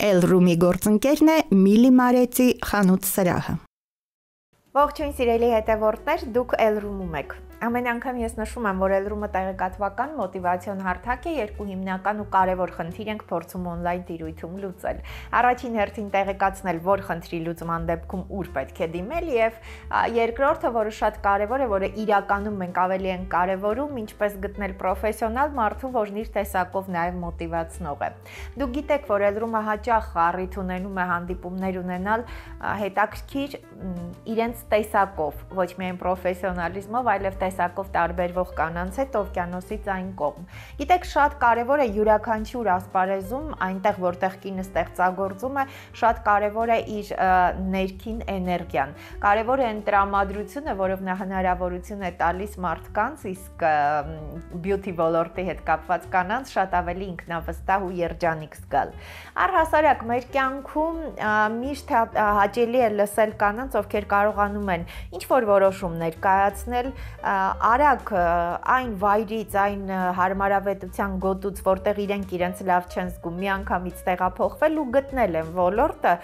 Էլ-Ռումի գործընկերն է Միլի Մարեցի խանութ սրահը։ Ողջույն սիրելի հետևորդներ, դուք Էլ-Ռումում եք։ Ամեն անգամ ես նշում եմ, որ Էլ-Ռումը տեղեկատվական մոտիվացիոն հարթակ է, երկու հիմնական ու կարևոր խնդիր ենք փորձում օնլայն տիրույթում լուծել։ Առաջին հերթին տեղեկացնել, որ խնդրի լուծման դեպքում ուր պետք է դիմել, եւ երկրորդը, որը շատ կարևոր է, որը իրականում մենք ավելի ենք կարևորում, ինչպես գտնել պրոֆեսիոնալ մարդու, որն իր տեսակով նաեւ մոտիվացնող է։ Դուք գիտեք, որ Էլ-Ռումը հաճախ առիթ ունենում է հանդիպումներ ունենալ հետաքրքիր իրենց տեսակով, ոչ միայն պրոֆեսիոնալիզմով, այլև տեսակով տարբերվող կանանց հետ օվկիանոսից այն կողմ։ Գիտեք, շատ կարևոր է յուրաքանչյուր ասպարեզում, այնտեղ որտեղ կինը ստեղծագործում է, շատ կարևոր է իր ներքին էներգիան։ Կարևոր է այն տրամադրությունը, որով նա հնարավորություն է տալիս մարդկանց, իսկ բյութի ոլորտի հետ կապված կանանց շատ ավելի ինքնավստահ ու երջանիկ զգալ։ Առհասարակ մեր կյանքում միշտ հաճելի է լսել կանանց, ովքեր կարողանում են ինչ-որ որոշում ներկայացնել արագ այն վայրից, այն հարմարավետության գոտուց, որտեղ իրենք իրենց լավ չեն զգում, միանգամից տեղափոխվել ու գտնել են ոլորտը,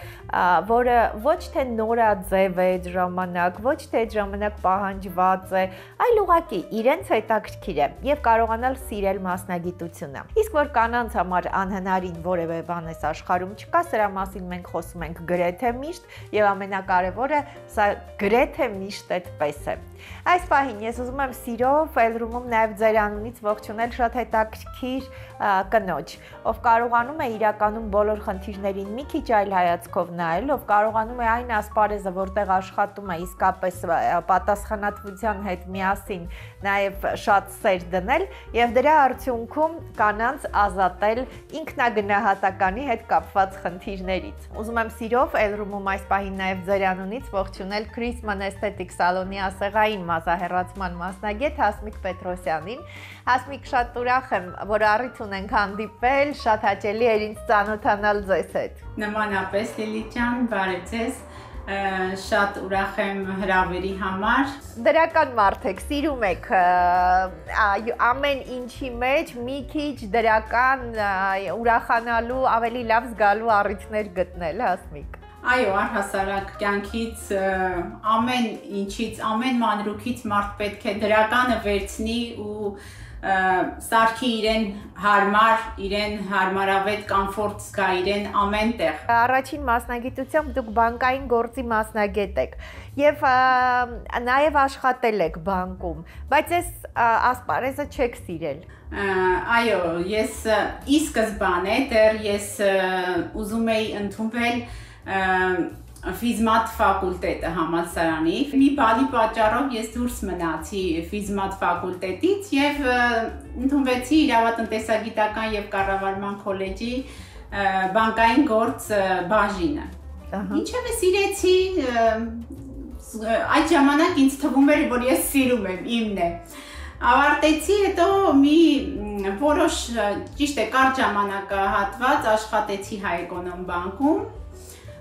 որը ոչ թե նորաձև է այդ ժամանակ, ոչ թե այդ ժամանակ պահանջված է, այլ ուղղակի իրենց հետաքրքիր է եւ կարողանալ սիրել մասնագիտությունը։ Իսկ որ կանանց համար անհնարին որևէ բան այս աշխարհում չկա, սրա մասին մենք խոսում ենք գրեթե միշտ եւ ամենակարևորը սա գրեթե միշտ այդպես է։ Այս պահին ես ուզում եմ սիրով Էլ-Ռումում նաև ձեր անունից ողջունել շատ հետաքրքիր կնոջ, ով կարողանում է իրականում բոլոր խնդիրներին մի քիչ այլ հայացքով նայել, ով կարողանում է այն ասպարեզը, որտեղ աշխատում է, իսկապես պատասխանատվության հետ միասին նաև շատ սեր դնել եւ դրա արդյունքում կանանց ազատել ինքնագնահատականի հետ կապված խնդիրներից։ Ուզում եմ սիրով Էլ-Ռումում այս պահին նաև ձեր անունից ողջունել Քրիսման էսթետիկ սալոնի ասեղային մազահեռացման մասնագետ Հասմիկ Պետրոսյանին։ Հասմիկ, շատ ուրախ եմ, որ առիթ ունենք հանդիպել, շատ հաճելի էր ինձ ծանոթանալ ձեզ հետ։ Նմանապես Լիլիթ ջան, բարև ձեզ։ Շատ ուրախ եմ հրավերի համար։ Դրական մարդ եք, սիրում եք ամեն ինչի մեջ մի քիչ դրական ուրախանալու, ավելի լավ զգալու առիթներ գտնել, Հասմիկ։ Այո, առհասարակ կյանքից ամեն ինչից, ամեն մանրուքից մարդ պետք է դրականը վերցնի ու սարքի իրեն հարմար, իրեն հարմարավետ կոմֆորտ զգա իրեն ամենտեղ։ Առաջին մասնագիտությամբ դուք բանկային գործի մասնագետ եք եւ նաեւ աշխատել եք բանկում, բայց այս ասպարեզը չեք սիրել։ Այո, ես ի սկզբանե դեռ ես ուզում էի ընդունվել ֆիզմատ ֆակուլտետը համալսարանի։ Մի բանի պատճառով ես դուրս մնացի ֆիզմատ ֆակուլտետից եւ ընդունվեցի իրավատնտեսագիտական եւ կառավարման քոլեջի բանկային գործ բաժինը։ Ինչևէ սիրեցի, այդ ժամանակ ինձ թվում էր, որ ես սիրում եմ, իմն է։ Ավարտեցի, հետո մի որոշ ճիշտ է կարճ ժամանակահատված աշխատեցի Հայ-Էկոնոմ բանկում։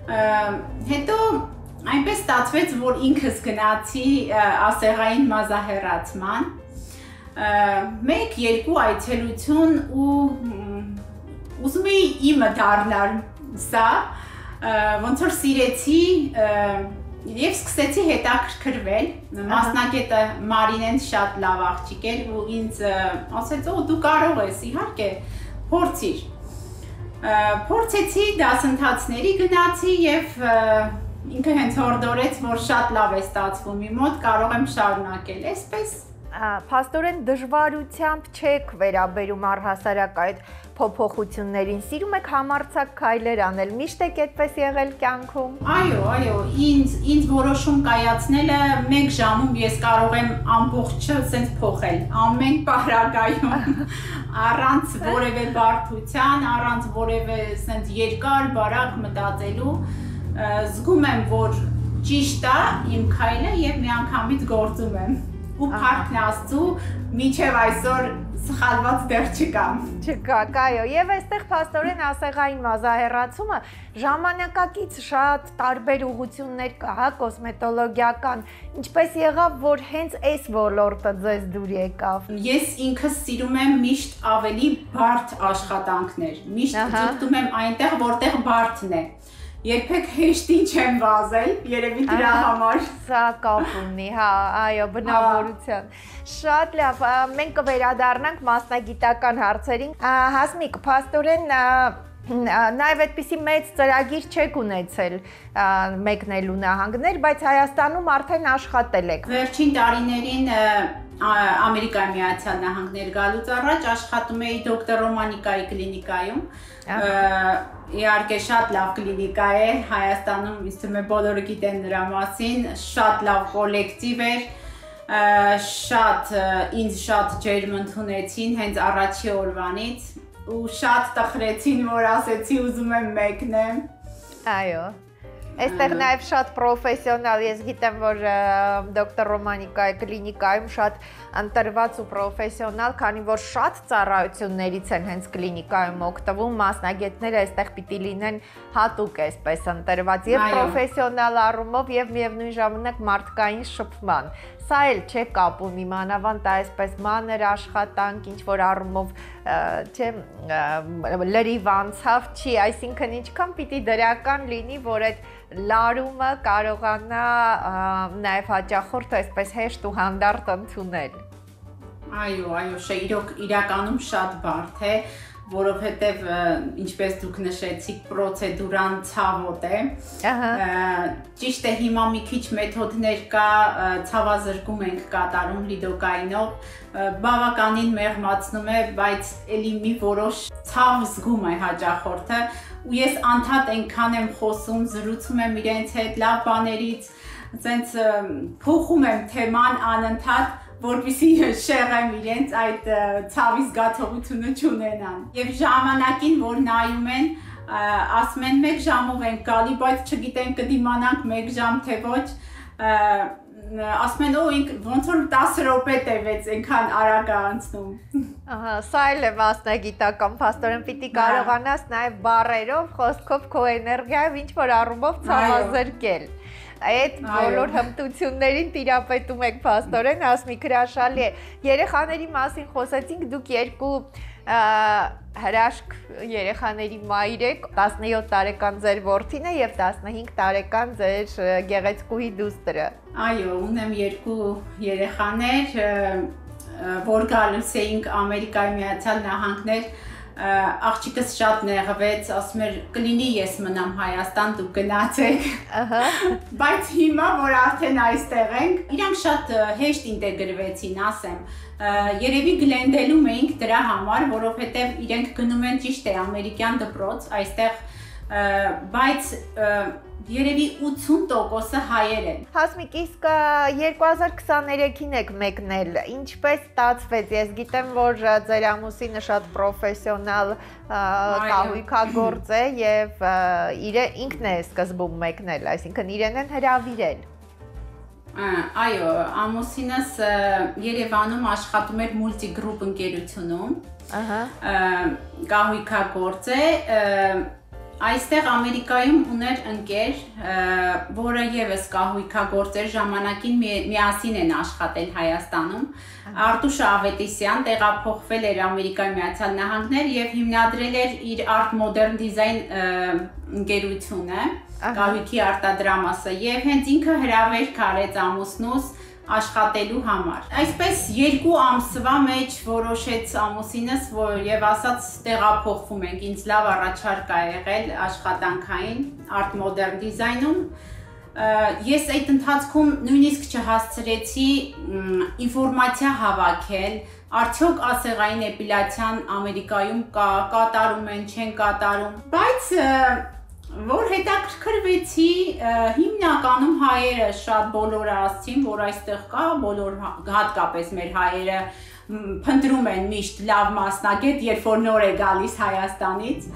Հետո այնպես ստացվեց, որ ինքս գնացի ասեղային մազահեռացման, 1-2 այցելություն ու ուզում էի իմը դառնալ սա, ոնց որ սիրեցի եւ սկսեցի հետաքրքրվել, մասնագետը Մարինեն շատ լավ աղջիկ էր ու ինձ ասեց, դու կարող ես, իհարկե, փորձիր։ Փորձեցի դասընթացների գնացի եւ ինքը հենց հորդորեց, որ շատ լավ է ստացվում իմ մոտ, կարող եմ շարունակել այսպես։ Փաստորեն դժվարությամբ չեք վերաբերում առհասարակ այդ փոփոխություններին, սիրում եք համարձակ քայլեր անել, միշտ եք այդպես եղել կյանքում։ Այո, ինձ որոշում կայացնելը 1 ժամում ես կարող եմ ամբողջը սենց փոխել, ամեն պարագայում, առանց որևէ բարդության, առանց որևէ սենց երկար, բարակ մտածելու, զգում եմ, որ ճիշտ է իմ քայլը եւ միանգամից գործում եմ։ Ու փառքն Աստծու, մինչև այսօր սխալված դեռ չկա։ Չկա, այո, եւ այստեղ փաստորեն ասեղային մազահեռացումը ժամանակակից շատ տարբեր ուղղություններ կա, հա, կոսմետոլոգիական, ինչպես եղավ, որ հենց այս ոլորտը ձեզ դուր եկավ։ Ես ինքս սիրում եմ միշտ ավելի բարդ աշխատանքներ, միշտ ձգտում եմ այնտեղ, որտեղ բարդն է։ Երբեք հեշտին չեմ վազել, երևի դրա համար։ Սա կապ ունի, հա, այո, բնավորության։ Շատ լավ, մենք կվերադառնանք մասնագիտական հարցերին։ Հասմիկ, փաստորեն նաև այդպիսի մեծ ծրագիր չեք ունեցել մեկնելու նահանգներ, բայց Հայաստանում արդեն աշխատել եք։ Վերջին տարիներին Ամերիկայի Միացյալ Նահանգներ գալուց առաջ աշխատում էի դոկտոր Ռոմանիկայի կլինիկայում։ Իհարկե շատ լավ կլինիկա է, Հայաստանում ինձ թվում է բոլորը գիտեն նրա մասին, շատ լավ կոլեկտիվ էր, ինձ շատ ջերմ ընդունեցին հենց առաջի օրվանից ու շատ տխրեցին, որ ասեցի ուզում եմ մեկնեմ։ Այո։ Այստեղ նաև շատ պրոֆեսիոնալ, ես գիտեմ, որ դոկտոր Ռոմանիկայի կլինիկայում շատ ընտրված ու պրոֆեսիոնալ, քանի որ շատ ծառայություններից են հենց կլինիկայում օգտվում, մասնագետները այստեղ պիտի լինեն հատուկ այսպես ընտրված եւ պրոֆեսիոնալ առումով եւ միևնույն ժամանակ մարդկային շփման։ Սա էլ չէ կապում իմանավանդ այսպես մանր աշխատանք, ինչ որ առումով չէ լրիվ անցավ չի, այսինքն ինչքան պիտի դրական լինի, որ այդ լարումը կարողանա նաև հաճախորդը այսպես հեշտ ու հանդարտ ընդունել։ Այո, իրականում շատ բարդ է, որովհետև ինչպես դուք նշեցիք, պրոցեդուրան ցավոտ է։ Ճիշտ է, հիմա մի քիչ մեթոդներ կա, ցավազրկում ենք կատարում լիդոկայինով, բավականին մեղմացնում է, բայց էլի մի որոշ ցավ զգում է հաճախորդը, ու ես անդադ այնքան եմ խոսում, զրուցում եմ իրենց հետ լավ բաներից, ասենց փոխում եմ թեման անընդհատ, որպեսզի շեղեմ իրենց այդ ցավի զգացողությունը չունենան։ Եվ ժամանակին, որ նայում են, ասում են 1 ժամով ենք գալի, բայց չգիտեն կդիմանանք 1 ժամ թե ոչ, ասում են ինք ոնց որ 10 րոպե տևեց, այնքան արագ է անցնում։ Ահա, սա էլ է մասնագիտական, փաստորեն պիտի կարողանաս նաև բառերով, խոսքով քո էներգիայով ինչ որ առումով ցավազրկել։ Այդ բոլոր հմտություններին տիրապետում եք փաստորեն, Հասմիկ, հրաշալի է։ Երեխաների մասին խոսեցինք, դուք երկու հրաշք երեխաների մայր եք, 17 տարեկան ձեր որդին է եւ 15 տարեկան ձեր գեղեցկուհի դուստրը։ Այո, ունեմ 2 երեխաներ, որ գալուց էինք Ամերիկայի Միացյալ Նահանգներ, աղջիկս շատ նեղվեց, ասում էր կլինի ես մնամ Հայաստան, դուք գնացեք, բայց հիմա, որ արդեն այստեղ ենք, իրանք շատ հեշտ ինտեգրվեցին, ասեմ, երևի գլենդելում էինք դրա համար, որովհետև իրենք գնում են ճիշտ է ամերիկյան դպրոց, այստեղ, բայց երևի 80%-ը հայեր են։ Հասմիկ, իսկ 2023-ին եք մեկնել, ինչպես ստացվեց, ես գիտեմ, որ ձեր ամուսինը շատ պրոֆեսիոնալ կահույքագործ է և ինքն է սկզբում մեկնել, այսինքն իրեն են հրավիրել։ Այո, ամուսինս Երևանում աշխատում էր մուլտիգրուպ ընկերությունում, կահույքագործ է, այստեղ Ամերիկայում ուներ ընկեր, որը ևս կահույքագործ էր, ժամանակին միասին են աշխատել Հայաստանում, Արտուշ Ավետիսյան տեղափոխվել էր Ամերիկայի Միացյալ Նահանգներ և հիմնադրել էր իր Art Modern Design ընկերությունը, կահույքի արտադրամասը, և հենց ինքը հրավերք արեց ամուսնուս աշխատելու համար։ Այսպես 2 ամսվա մեջ որոշեց ամուսինս, և ասաց տեղափոխվում ենք, ինձ լավ առաջարկ ա եղել աշխատանքային Art Modern Design-ում։ Ես այդ ընթացքում նույնիսկ չհասցրեցի ինֆորմացիա հավաքել, արդյոք ասեղային էպիլյացիան Ամերիկայում կա, կատարում են, չեն կատարում, բայց որ հետաքրքրվեցի, հիմնականում հայերը շատ բոլորը ասցին, որ այստեղ կա, բոլոր հատկապես մեր հայերը փնտրում են միշտ լավ մասնագետ, երբ որ նոր է գալիս Հայաստանից,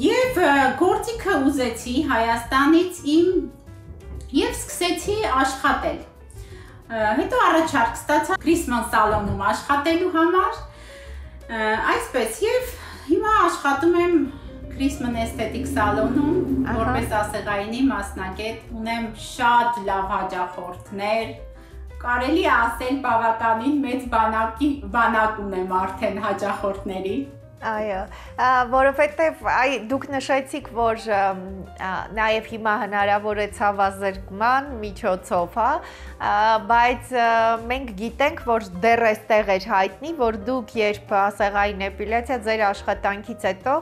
և գործիքը ուզեցի Հայաստանից և սկսեցի աշխատել։ Հետո առաջարկ ստացա Christmas սալոնում աշխատելու համար, այսպես եւ հիմա աշխատում եմ Christmas Aesthetic սալոնում, որպես ասեղայինի մասնագետ, ունեմ շատ լավ հաճախորդներ, կարելի է ասել բավականին մեծ բանակ ունեմ արդեն հաճախորդների։ Այո, որովհետև դուք նշեցիք, որ նաև հիմա հնարավոր է ցավազրկման միջոցով, բայց մենք գիտենք, որ դեռ այստեղ էր հայտնի, որ դուք երբ ասեղային էպիլյացիա ձեր աշխատանքից հետո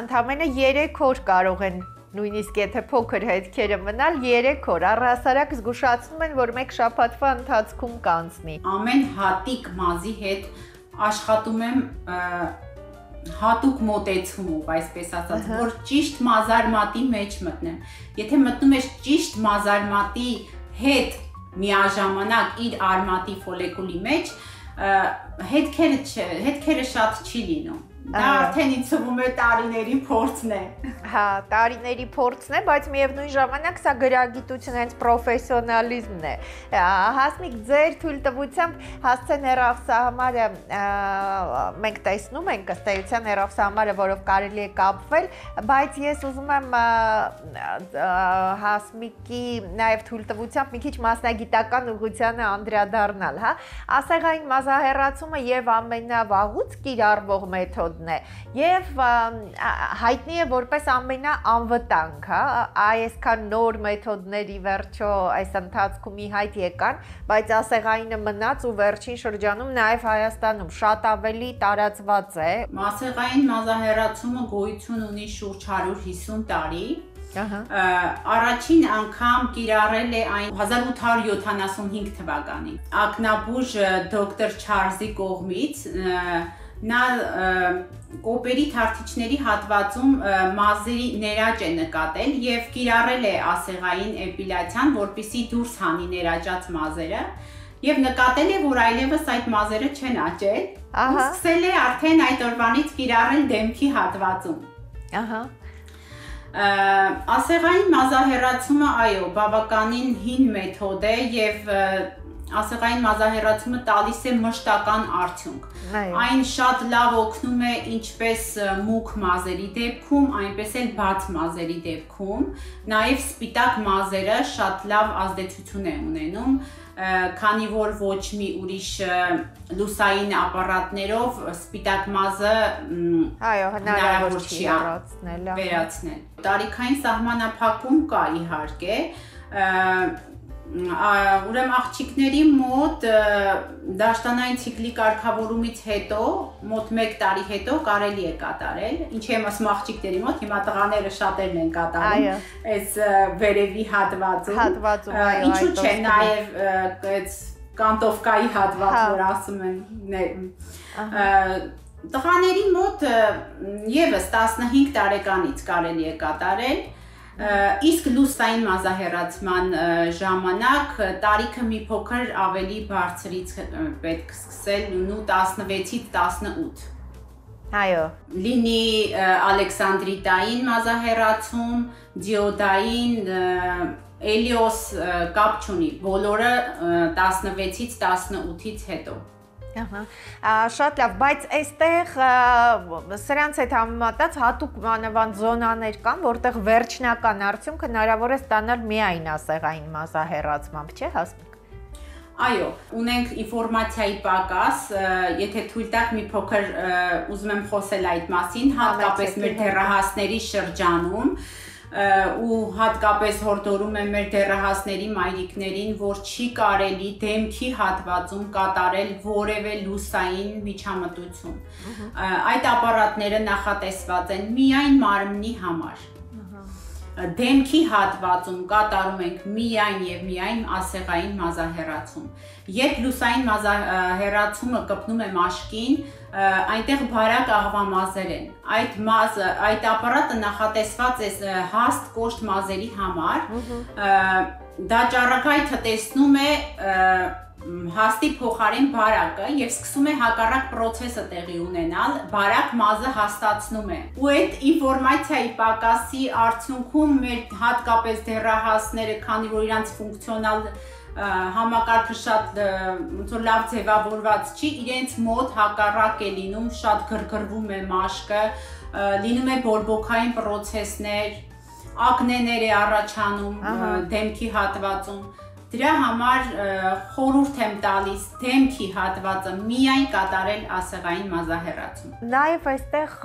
ընդամենը 3 օր կարող են նույնիսկ եթե փոքր հետքերը մնալ 3 օր առհասարակ զգուշացնում են, որ 1 շաբաթվա ընթացքում կանցնի։ Ամեն հատիկ մազի հետ աշխատում եմ հատուկ մոտեցումով, այսպես ասած, որ ճիշտ մազարմատի մեջ մտնեմ։ Եթե մտնում ես ճիշտ մազարմատի հետ միաժամանակ իր արմատի ֆոլեկուլի մեջ, հետքերը շատ չի լինում։ Դա արդեն ինձ թվում է տարիների փորձն է։ Հա, տարիների փորձն է, բայց միևնույն ժամանակ սա գրագիտություն, հենց պրոֆեսիոնալիզմն է։ Հասմիկ, ձեր թույլտվությամբ հասցեն հեռախոսահամարը մենք տեսնում ենք ըստ էության հեռախոսահամարը, որով կարելի է կապվել, բայց ես ուզում եմ Հասմիկի նաև թույլտվությամբ մի քիչ մասնագիտական ուղղությանը անդրադառնալ, հա։ Ասեղային մազահեռացումը եւ ամենավաղուց կիրառվող մեթոդ Եվ հայտնի է որպես ամենաանվտանգ, այսքան նոր մեթոդների վերջո այս ընթացքում ի հայտ եկան, բայց ասեղայինը մնաց ու վերջին շրջանում նաև Հայաստանում շատ ավելի տարածված է։ Ասեղային մազահեռացումը գոյություն ունի շուրջ 150 տարի։ Առաջին անգամ կիրառել է այն 1875 թվականին ակնաբուժ դոկտոր Չարլզի կողմից նա կոպերի թարթիչների հատվածում մազերի ներաճ է նկատել եւ կիրառել է ասեղային էպիլյացիան, որպեսզի դուրս հանի ներաճած մազերը եւ նկատել է, որ այլևս այդ մազերը չեն աճել, ու սկսել է արդեն այդ օրվանից կիրառել դեմքի հատվածում։ Ասեղային մազահեռացումը, այո, բավականին հին մեթոդ է եւ ասեղային մազահեռացումը տալիս է մշտական արդյունք։ Այն շատ լավ օգնում է ինչպես մուգ մազերի դեպքում, այնպես էլ բաց մազերի դեպքում։ Նաև սպիտակ մազերը շատ լավ ազդեցություն է ունենում, քանի որ ոչ մի ուրիշ լուսային ապարատներով սպիտակ մազը հնարավոր չի վերացնել։ Տարիքային սահմանափակում կա իհարկե, ուրեմն աղջիկների մոտ դաշտանային ցիկլի կարգավորումից հետո, մոտ 1 տարի հետո կարելի է կատարել, ինչի եմ ասում աղջիկների մոտ, հիմա տղաները շատերն են կատարում, այս վերևի հատվածում, ինչու՞ չէ, նաև այս կանտովկայի հատված, որ ասում են, տղաների մոտ եւս 15 տարեկանից կարելի է կատարել, իսկ լուսային մազահեռացման ժամանակ տարիքը մի փոքր ավելի բարձրից պետք սկսել, նու 16-ից 18։ Այո։ Լինի ալեքսանդրիտային մազահեռացում, դիոդային, էլիոս կապ չունի, բոլորը 16-ից 18-ից հետո։ Շատ լավ, բայց այստեղ սրանց հետ համեմատած հատուկ մանավանդ զոնաներ կան, որտեղ վերջնական արդյունքը հնարավոր է ստանալ միայն ասեղային մազահեռացմամբ, չէ՞ Հասմիկ։ Այո, ունենք ինֆորմացիայի պակաս, եթե թույլ տաք մի փոքր ուզում եմ խոսել այդ մասին, հատկապես մեր դեռահասների շրջանում, ու հատկապես հորդորում եմ մեր դեռահասների մայրիկներին, որ չի կարելի դեմքի հատվածում կատարել որևէ լուսային միջամտություն։ Այդ ապարատները նախատեսված են միայն մարմնի համար։ Դեմքի հատվածում կատարում ենք միայն եւ միայն ասեղային մազահեռացում։ Երբ լուսային մազահեռացումը կպնում է մաշկին, այնտեղ բարակ աղվամազեր են։ Այդ ապարատը նախատեսված է հաստ կոշտ մազերի համար։ Դա ճառագայթը տեսնում է հաստի փոխարեն բարակը եւ սկսում է հակառակ process-ը տեղի ունենալ, բարակ մազը հաստացնում է։ Ու այդ ինֆորմացիայի պակասի արդյունքում մեր հատկապես դեռահասները, քանի որ իրանց ֆունկցիոնալ համակարգը շատ ոնց որ լավ ձևավորված չի, իրենց մոտ հակառակ է լինում, շատ գրգռվում է մաշկը, լինում է բորբոքային պրոցեսներ, ակնեներ է առաջանում դեմքի հատվածում։ Դրա համար խորհուրդ եմ տալիս դեմքի հատվածը միայն կատարել ասեղային մազահեռացում։ Նաև այստեղ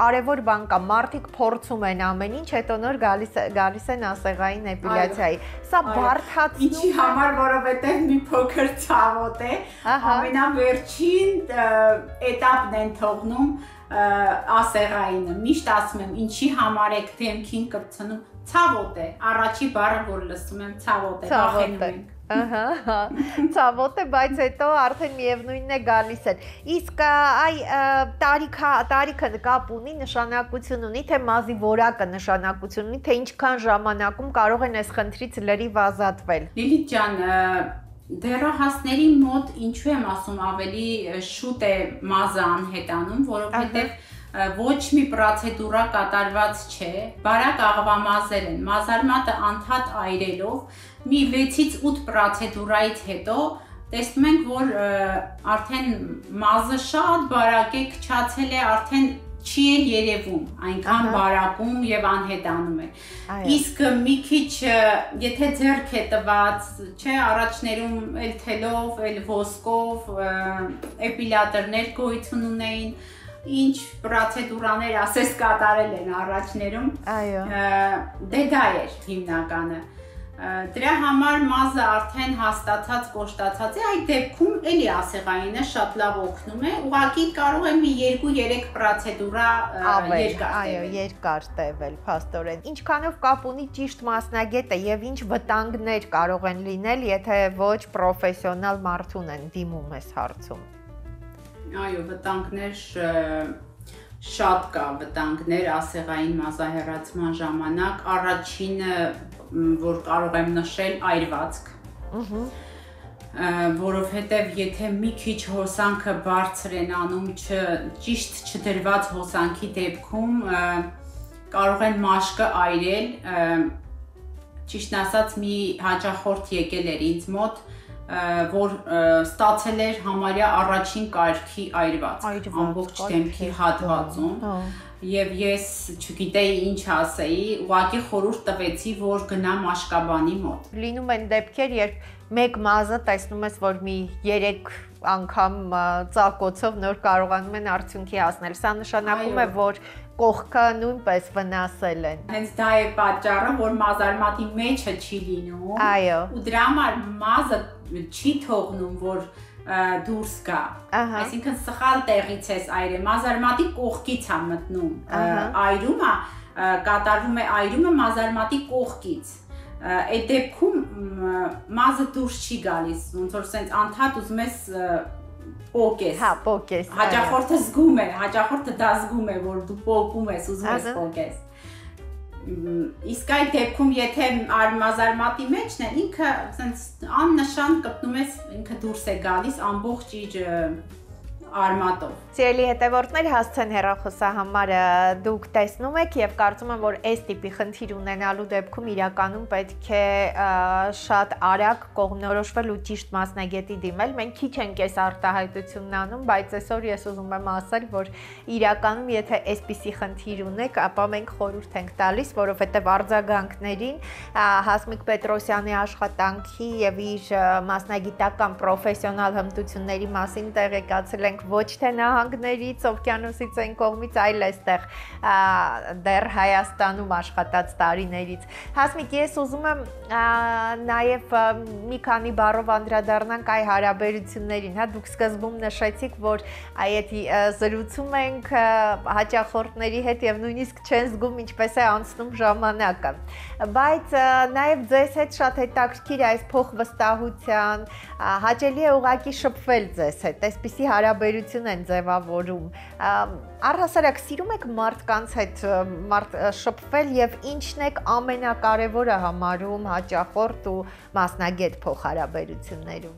կարևոր բան կա, մարդիկ փորձում են ամեն ինչ, հետո նոր գալիս են ասեղային էպիլյացիայի։ Սա բարդացնում է։ Ինչի համար, որովհետև մի փոքր ցավոտ է, ամենավերջին էտապն են թողնում ասեղայինը։ Միշտ ասում եմ, ինչի համար եք դեմքին կպցնում, ցավոտ է, առաջի բառը որ լսում եմ, ցավոտ է, վախենում ենք։ Ցավոտ է, բայց հետո արդեն միևնույնն է գալիս են։ Իսկ այ տարիքը կապ ունի, նշանակություն ունի, թե մազի որակը նշանակություն ունի, թե ինչքան ժամանակում կարող են այս խնդրից լրիվ ազատվել։ Լիլիթ ջան, դեռահասների մոտ ինչու եմ ասում ավելի շուտ է մազը անհետանում, որովհետև ոչ մի պրոցեդուրա կատարված չէ, բարակ աղվամազեր են, մազարմատը անդադ այրելով մի 6-ից 8 պրոցեդուրայից հետո տեսնում ենք, որ արդեն մազը շատ բարակ է, քչացել է, արդեն չի երևում, այնքան բարակում եւ անհետանում է։ Իսկ մի քիչ, եթե ձեռք է տված, չէ, առաջներում էլ թելով, էլ ոսկով, էպիլյատորներ գոյություն ունեին, ինչ պրոցեդուրաներ ասես կատարել են առաջներում, դե դա էր հիմնականը։ Դրա համար մազը արդեն հաստատած, կոշտացած է, այդ դեպքում էլի ասեղայինը շատ լավ օգնում է, ուղղակի կարող է մի 2-3 պրոցեդուրա երկար տևել, փաստորեն։ Ինչքանով կապ ունի ճիշտ մասնագետը եւ ինչ վտանգներ կարող են լինել, եթե ոչ պրոֆեսիոնալ մարդուն են դիմում այս հարցում։ Այո, վտանգներ շատ կա, վտանգներ ասեղային մազահեռացման ժամանակ, առաջինը որ կարող եմ նշել այրվածք, որովհետև եթե մի քիչ հոսանքը բարձր են անում ճիշտ չդրված հոսանքի դեպքում կարող են մաշկը այրել, ճիշտն ասած մի հաճախորդ եկել էր ինձ մոտ, որ ստացել էր համարյա առաջին կարգի այրվածք, ամբողջ դեմքի հատվածում եւ ես չգիտեի ինչ ասեի, ուղղակի խորհուրդ տվեցի, որ գնամ մաշկաբանի մոտ։ Լինում են դեպքեր, երբ մեկ մազը տեսնում ես, որ մի 3 անգամ ծակոցով նոր կարողանում են արդյունքի հասնել։ Սա նշանակում է, որ կողքը նույնպես վնասել են։ Հենց դա է պատճառը, որ մազարմատի մեջը չի լինում։ Այո։ Ու դրա համար մազը չի թողնում, որ դուրս գա, այսինքն սխալ տեղից ես այրը, մազարմատի կողքից է մտնում, այրումը կատարվում է այրումը մազարմատի կողքից, այդ դեպքում մազը դուրս չի գալիս, ոնց որ սենց անդադ ուզում ես պոկես, պոկես, հաճախորդը զգում է, հաճախորդը դա զգում է, որ դու պոկում ես, ուզում ես պոկես։ Իսկ այդ դեպքում եթե մազարմատի մեջն է, ինքը աննշան կպնում ես, ինքը դուրս է գալիս ամբողջ իր արմատով։ Սիրելի հետևորդներ, հասցեն հեռախոսահամարը դուք տեսնում եք եւ կարծում եմ, որ այս տիպի խնդիր ունենալու դեպքում իրականում պետք է շատ արագ կողմնորոշվել ու ճիշտ մասնագետի դիմել։ Մենք քիչ ենք այս արտահայտությունն անում, բայց այսօր ես ուզում եմ ասել, որ իրականում եթե այսպիսի խնդիր ունեք, ապա մենք խորհուրդ ենք տալիս, որովհետեւ արձագանքներին Հասմիկ Պետրոսյանի աշխատանքի եւ իր մասնագիտական պրոֆեսիոնալ հմտությունների մասին տեղեկացել ենք ոչ թե նահանգներից, օվկիանոսից այն կողմից, այլ այստեղ դեռ Հայաստանում աշխատած տարիներից։ Հասմիկ, ես ուզում եմ նաև մի քանի բառով անդրադառնանք այ հարաբերություններին, հա, դուք սկզբում նշեցիք, որ այդ զրուցում ենք հաճախորդների հետ եւ նույնիսկ չեն զգում ինչպես է անցնում ժամանակը, բայց նաև ձեզ հետ շատ հետաքրքիր այս փոխվստահության, հաճելի է ուղղակի շփվել ձեզ հետ, այսպիսի հարաբերություն են ձևավորում։ Առհասարակ սիրում եք մարդկանց հետ շփվել եւ ինչն եք ամենակարևորը համարում հաճախորդ ու մասնագետ փոխհարաբերություններում։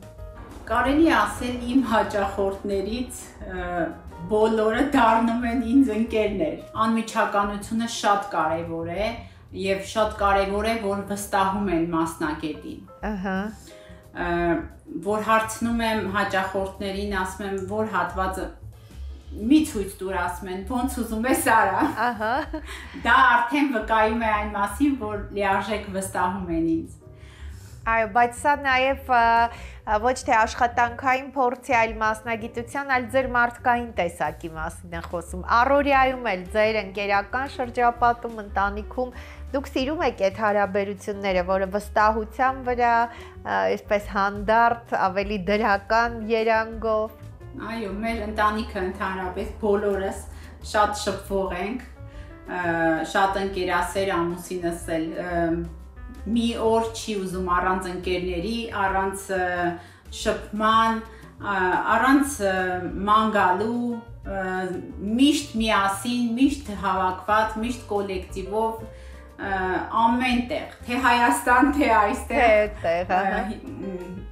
Կարելի է ասել իմ հաճախորդներից բոլորը դառնում են ինձ ընկերներ։ Անմիջականությունը շատ կարևոր է, եւ շատ կարեւոր է, որ վստահում են մասնագետին։ Ահա։ Որ հարցնում եմ հաճախորդներին, ասում եմ, որ հատվածը մի ցույց տուր, ասում են, ոնց ուզում ես արա։ Ահա։ Դա արդեն վկայում է այն մասին, որ լիարժեք վստահում են ինձ։ Այո, բայց սա նաև ոչ թե աշխատանքային փորձի, այլ մասնագիտության, այլ ձեր մարդկային տեսակի մասին է խոսում։ Առօրյայում էլ ձեր ընկերական շրջապատում, ընտանիքում դուք սիրում եք այդ հարաբերությունները, որը վստահության վրա, այսպես հանդարտ, ավելի դրական երանգով։ Այո, մեր ընտանիքը ընդհանրապես բոլորս շատ շփվող ենք, շատ ընկերասեր, ամուսինս էլ մի օր չի ուզում առանց ընկերների, առանց շփման, առանց ման գալու, միշտ միասին, միշտ հավաքված, միշտ կոլեկտիվով, ամեն տեղ, թե Հայաստան, թե այստեղ։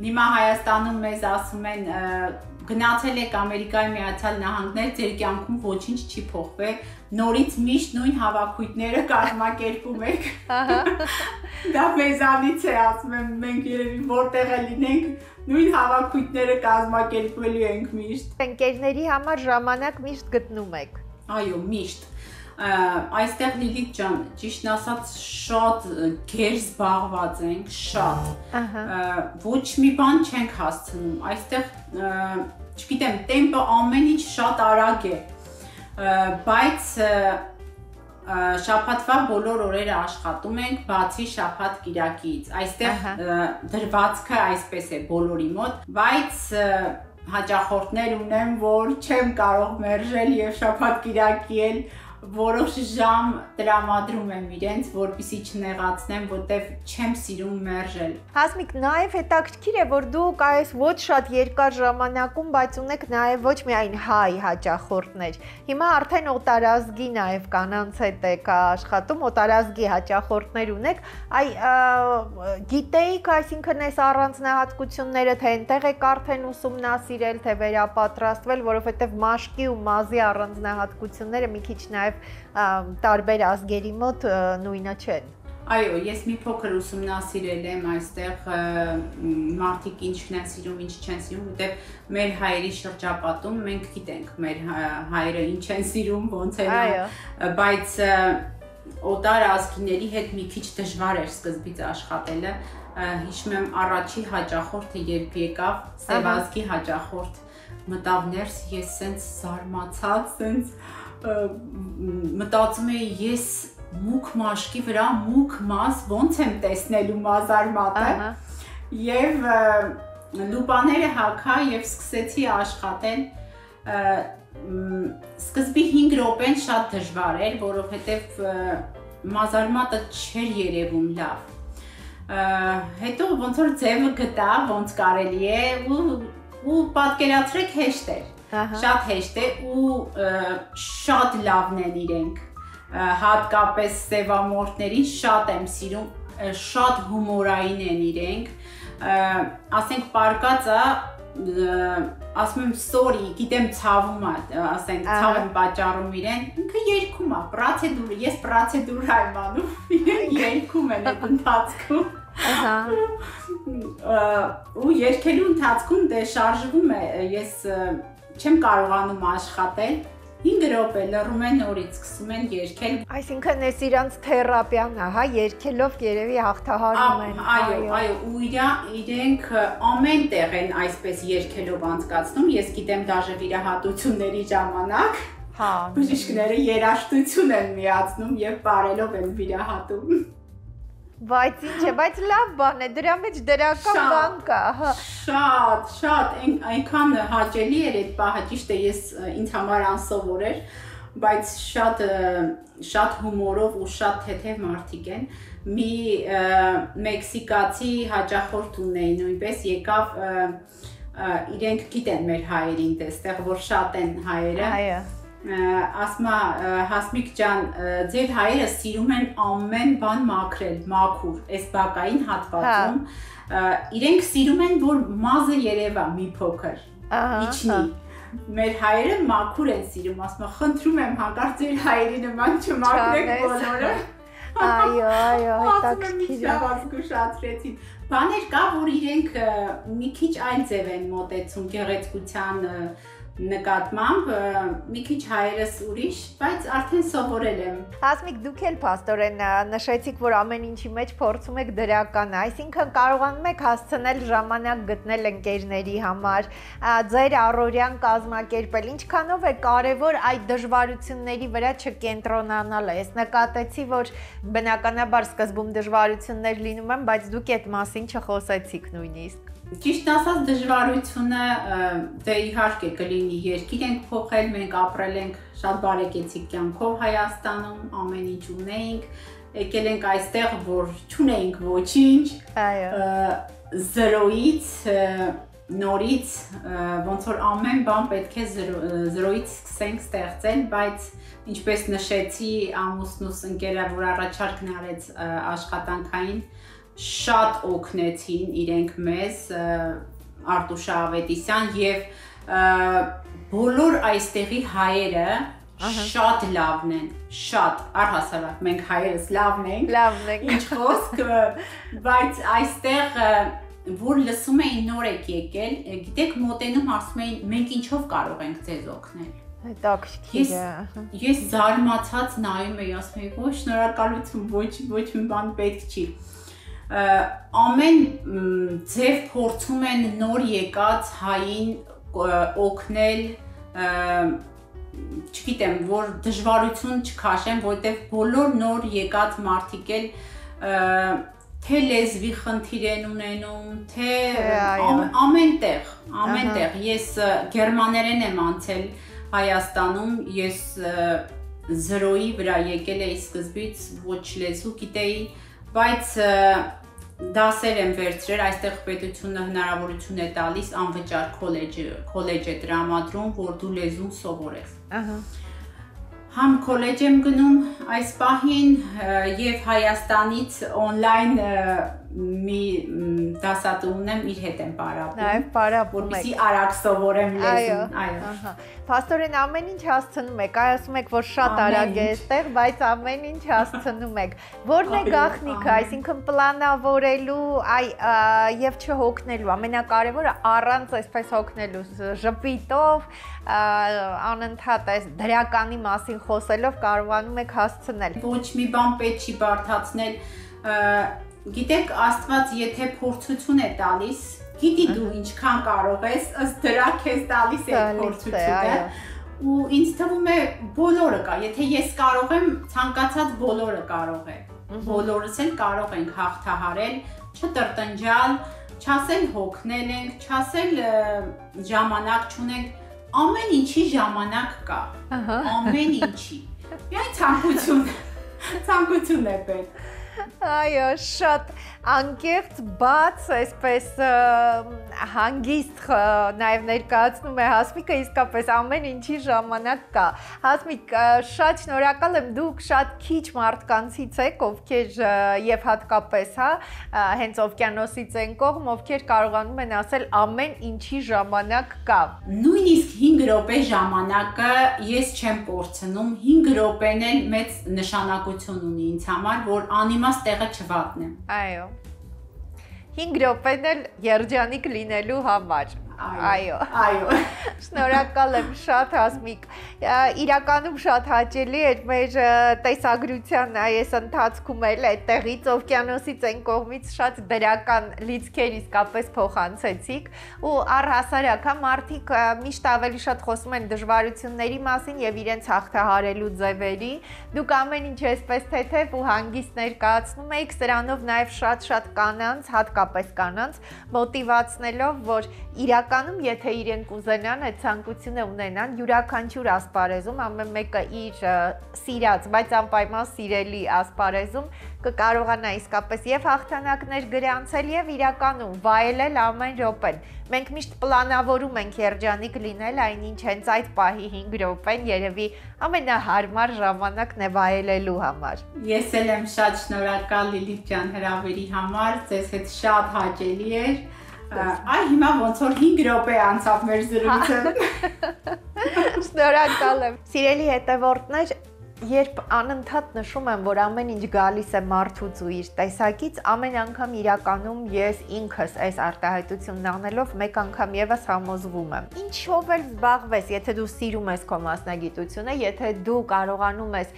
Հիմա Հայաստանում մեզ ասում են գնացել եք Ամերիկայի Միացյալ Նահանգներ, ձեր կյանքում ոչինչ չի փոխվել, նորից միշտ նույն հավաքույթները կազմակերպում եք։ Դա մեզանից է, ասում եմ, մենք երևի որտեղ է լինենք, նույն հավաքույթները կազմակերպելու ենք միշտ։ Ընկերների համար ժամանակ միշտ գտնում եք։ Այո, միշտ։ Այստեղ Լիլիթ ջան, ճիշտն ասած շատ գեր զբաղված ենք, շատ։ Ոչ մի բան չենք հասցնում։ Այստեղ, չգիտեմ, տեմպը ամեն ինչ շատ արագ է, բայց շաբաթվա բոլոր օրերը աշխատում ենք, բացի շաբաթ-կիրակից։ Այստեղ դրվածքը այսպես է բոլորի մոտ, բայց հաճախորդներ ունեմ, որ չեմ կարող մերժել եւ շաբաթ-կիրակի էլ որոշ ժամ տրամադրում եմ իրենց, որպեսզի չնեղացնեմ, որտեվ չեմ սիրում մերժել։ Հասմիկ, նաև հետաքրքիր է, որ դուք այս ոչ շատ երկար ժամանակում, բայց ունեք նաև ոչ միայն հայ հաճախորդներ։ Հիմա արդեն օտարազգի նաև կանանց հետ եք աշխատում, օտարազգի հաճախորդներ ունեք։ Գիտեիք, այսինքն այս առանձնահատկությունները, թե այնտեղ եք արդեն ուսումնասիրել, թե վերապատրաստվել, որովհետև մաշկի ու մազի առանձնահատկությունները մի քիչ նաև տարբեր ազգերի մոտ նույնը չեն։ Այո, ես մի փոքր ուսումնասիրել եմ այստեղ մարդիկ ինչն են սիրում, ինչ չեն սիրում, որտեղ մեր հայերի շրջապատում մենք գիտենք մեր հայերը ինչ են սիրում, ոնց են, բայց օտար ազգիների հետ մի քիչ դժվար էր սկզբից աշխատելը։ Հիշում եմ առաջի հաճախորդը երբ եկավ, սևազգի հաճախորդ մտավ ներս, ես սենց զարմացած, սենց մտածում էի ես մուկ մաշկի վրա մուկ մազ ոնց եմ տեսնելու մազարմատը եւ լուպաները հագա եւ սկսեցի աշխատել սկզբի 5 րոպեն շատ դժվար էր, որովհետեւ մազարմատը չէր երևում լավ։ Հետո ոնց որ ձևը գտա, ոնց կարելի է ու պատկերացրեք հեշտ էր։ Շատ հեշտ է ու շատ լավն են իրենք, հատկապես սևամորթներին շատ եմ սիրում, շատ հումորային են իրենք, ասենք պարկածը, ասում եմ sorry, գիտեմ ցավում է, ասենք ցավ եմ պատճառում իրեն, ինքը երգում է, պրոցեդուրը, ես պրոցեդուրա եմ անում, իրենք երգում են այդ ընթացքում։ Ու երգելու ընթացքում դե շարժվում է, ես չեմ կարողանում աշխատել, 5 րոպե լռում են նորից, սկսում են երգել։ Այսինքն էս իրանց թերապիան է, հա, երգելով երևի հաղթահարում են։ Այո, ու իրենք ամեն տեղ են այսպես երգելով անցկացնում, ես գիտեմ դաժե վիրահատությունների ժամանակ, բժիշկները երաժշտություն են միացնում եւ բարելով են վիրահատում։ Բայց ինչ է, բայց լավ բան է, դրա մեջ դրական բան կա, հա։ Շատ, այնքան հաճելի էր այդ պահը, ճիշտ է, ես ինձ համար անսովոր էր, բայց շատ հումորով ու շատ թեթև մարդիկ են։ Մի մեքսիկացի հաճախորդ ունեի նույնպես, եկավ, իրենք գիտեն մեր հայերին դեստեղ, որ շատ են հայերը։ Ասում է Հասմիկ ջան, ձեր հայերը սիրում են ամեն բան մաքրել, մաքուր, այս բակային հատվածում, իրենք սիրում են, որ մազը երևա մի փոքր, իջնի, մեր հայերը մաքուր են սիրում, ասում է խնդրում եմ հանկարծ ձեր հայերի նման չմաքրեք բոլորը։ Այո, հետաքրքիր է։ Զգուշացրեցին։ Բաներ կա, որ իրենք մի քիչ այլ ձև են մոտեցում գեղեցկության նկատմամբ, մի քիչ հայերս ուրիշ, բայց արդեն սովորել եմ։ Հասմիկ, դուք էլ փաստորեն նշեցիք, որ ամեն ինչի մեջ փորձում եք դրականը, այսինքն կարողանում եք հասցնել ժամանակ գտնել ընկերների համար, ձեր առօրյան կազմակերպել, ինչքանով է կարևոր այդ դժվարությունների վրա չկենտրոնանալը։ Ես նկատեցի, որ բնականաբար սկզբում դժվարություններ լինում են, բայց դուք այդ մասին չխոսեցիք նույնիսկ։ Ճիշտ ասած, դժվարությունը դե իհարկե կլինի, երկիր ենք փոխել, մենք ապրել ենք շատ բարեկեցիկ կյանքով Հայաստանում, ամեն ինչ ունեինք, եկել ենք այստեղ, որ չունեինք ոչինչ, զրոյից, նորից, ոնց որ ամեն բան պետք է զրոյից սկսենք ստեղծել, բայց ինչպես նշեցի, ամուսնուս ընկերը, որ առաջարկն արեց աշխատանքային, շատ օգնեցին իրենք մեզ, Արտուշ Ավետիսյան եւ բոլոր այստեղի հայերը շատ լավն են, շատ առհասարակ մենք հայերս լավն ենք, ինչ խոսք, բայց այստեղ որ լսում էին նոր եք եկել, գիտեք մոտենում ասում էին մենք ինչով կարող ենք ձեզ օգնել։ Հետաքրքիր է։ Ես զարմացած նայում էի, ասում էի, ոչ շնորհակալություն, ոչ մի բան պետք չի։ Ամեն ձև փորձում են նոր եկած հային օգնել, չգիտեմ, որ դժվարություն չքաշեն, որտեղ բոլոր նոր եկած մարդիկ էլ թե լեզվի խնդիր են ունենում, թե ամենտեղ, ես գերմաներեն եմ անցել Հայաստանում, ես զրոյի վրա եկել էի սկզբից, ոչ լեզու գիտեի, բայց դասեր եմ վերցրել, այստեղ պետությունը հնարավորություն է տալիս անվճար քոլեջ է տրամադրում, որ դու լեզուն սովորես։ Համ քոլեջ եմ գնում այս պահին եւ Հայաստանից on-line մի դասատու ունեմ, իր հետ եմ պարապում։ Նաեւ պարապում եք։ Որպեսզի արագ սովորեմ լեզուն, այո։ Փաստորեն ամեն ինչ հասցնում եք, ասում եք, որ շատ արագ է այստեղ, բայց ամեն ինչ հասցնում եք։ Որն է գաղտնիքը, այսինքն պլանավորելու, եւ չհոգնելու, ամենակարևորը առանց այսպես հոգնելու, ժպիտով, անընդհատ այս դրականի մասին խոսելով կարողանում եք հասցնել։ Ոչ մի բան պետք չի բարդացնել։ Գիտեք, Աստված եթե փորձություն է տալիս, գիտի դու ինչքան կարող ես, ըստ դրա քեզ տալիս է փորձությունը։ Ու ինձ թվում է բոլորը կա, եթե ես կարող եմ, ցանկացած բոլորը կարող է։ Բոլորս էլ կարող ենք հաղթահարել, չտրտնջալ, չասել հոգնել ենք, չասել ժամանակ չունենք, ամեն ինչի ժամանակ կա։ Ամեն ինչի։ Միայն ցանկություն է պետք։ Այո, շատ անկեղծ բաց, այսպես հանգիստ նաև ներկայացնում է Հասմիկը, իսկապես ամեն ինչի ժամանակ կա։ Հասմիկ, շատ շնորհակալ եմ, դուք շատ քիչ մարդկանցից եք, ովքեր եւ հատկապես, հենց օվկիանոսից են կողմ, ովքեր կարողանում են ասել ամեն ինչի ժամանակ կա։ Նույնիսկ 5 րոպե ժամանակը ես չեմ կորցնում, 5 րոպեն էլ մեծ նշանակություն ունի ինձ համար, որ անիմաստ տեղը չվատնեմ։ Այո։ 5 րոպեն էլ երջանիկ լինելու համար։ Այո։ Շնորհակալ եմ շատ Հասմիկ։ Իրականում շատ հաճելի էր մեր տեսագրության այս ընթացքում էլ այդտեղից օվկիանոսից այն կողմից շատ դրական լիցքեր իսկապես փոխանցեցիք ու առհասարակ մարդիկ միշտ ավելի շատ խոսում են դժվարությունների մասին եւ իրենց հաղթահարելու ձևերի։ Դուք ամեն ինչ այսպես թեթև ու հանգիստ ներկայացնում եք, սրանով նաեւ շատ կանանց, հատկապես կանանց մոտիվացնելով, որ իրականում եթե իրենք ուզենան այդ ցանկությունը ունենան յուրաքանչյուր ասպարեզում ամեն մեկը իր սիրած, բայց անպայման սիրելի ասպարեզում կկարողանա իսկապես եւ հաղթանակներ գրանցել եւ իրականում վայելել ամեն րոպեն։ Մենք միշտ պլանավորում ենք երջանիկ լինել, այնինչ հենց այդ պահի 5 րոպեն երևի ամենահարմար ժամանակն է վայելելու համար։ Ես էլ եմ շատ շնորհակալ Լիլիթ ջան հրավերի համար, ձեզ հետ շատ հաճելի էր։ Այ հիմա ոնց որ 5 րոպե անցավ մեր զրույցը։ Շնորհակալ եմ։ Սիրելի հետևորդներ, երբ անընդհատ նշում եմ, որ ամեն ինչ գալիս է մարդուց ու իր տեսակից, ամեն անգամ իրականում ես ինքս այս արտահայտությունն անելով մեկ անգամ եւս համոզվում եմ։ Ինչով էլ զբաղվես, եթե դու սիրում ես քո մասնագիտությունը, եթե դու կարողանում ես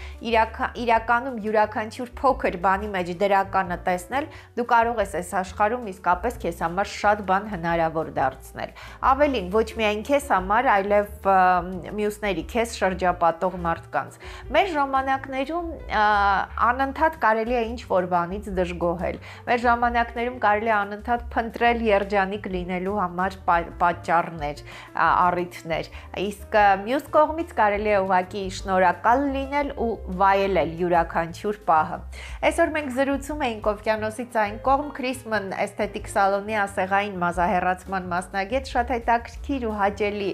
իրականում յուրաքանչյուր փոքր բանի մեջ դրականը տեսնել, դու կարող ես այս աշխարհում իսկապես քեզ համար շատ բան հնարավոր դարձնել։ Ավելին, ոչ միայն քեզ համար, այլև մյուսների, քեզ շրջապատող մարդկանց։ Մեր ժամանակներում անընդհատ կարելի է ինչ-որ բանից դժգոհել։ Մեր ժամանակներում կարելի է անընդհատ փնտրել երջանիկ լինելու համար պատճառներ, առիթներ։ Իսկ մյուս կողմից կարելի է ուղղակի շնորհակալ լինել ու վայելել յուրաքանչյուր պահը։ Այսօր մենք զրուցում էինք Օվկիանոսից այն կողմ Քրիսմն էսթետիկ սալոնի ասեղային մազահեռացման մասնագետ, շատ հետաքրքիր ու հաճելի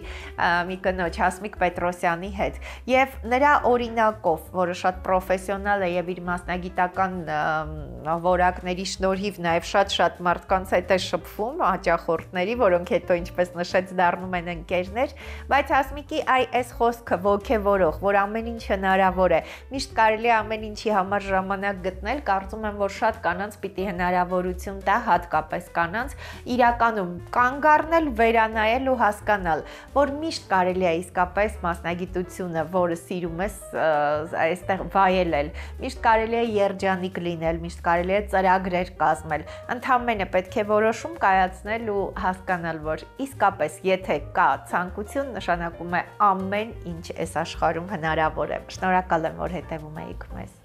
մի կնոջ Հասմիկ Պետրոսյանի հետ, եւ նրա օրինակով, որը շատ պրոֆեսիոնալ է եւ իր մասնագիտական որակների շնորհիվ նաեւ շատ մարդկանց հետ է շփվում, հաճախորդների, որոնք հետո ինչպես նշեց դառնում են ընկերներ, բայց Հասմիկի այս խոսքը ոգևորող, որ ամեն ինչ հնարավոր է, միշտ կարելի է ամեն ինչի համար ժամանակ գտնել, կարծում եմ, որ շատ կանանց պիտի հնարավորություն տա, հատկապես կանանց, իրականում կանգ առնել, վերանայել ու հասկանալ, որ միշտ կարելի է իսկապես մասնագիտությունը, որը սիրում ես, այստեղ վայելել, միշտ կարելի է երջանիկ լինել, միշտ կարելի է ծրագրեր կազմել, ընդամենը պետք է որոշում կայացնել ու հասկանալ, որ իսկապես եթե կա ցանկություն, նշանակում է ամեն ինչ այս աշխարհում հնարավոր է։ Շնորհակալ եմ, որ հետևում եք մեզ։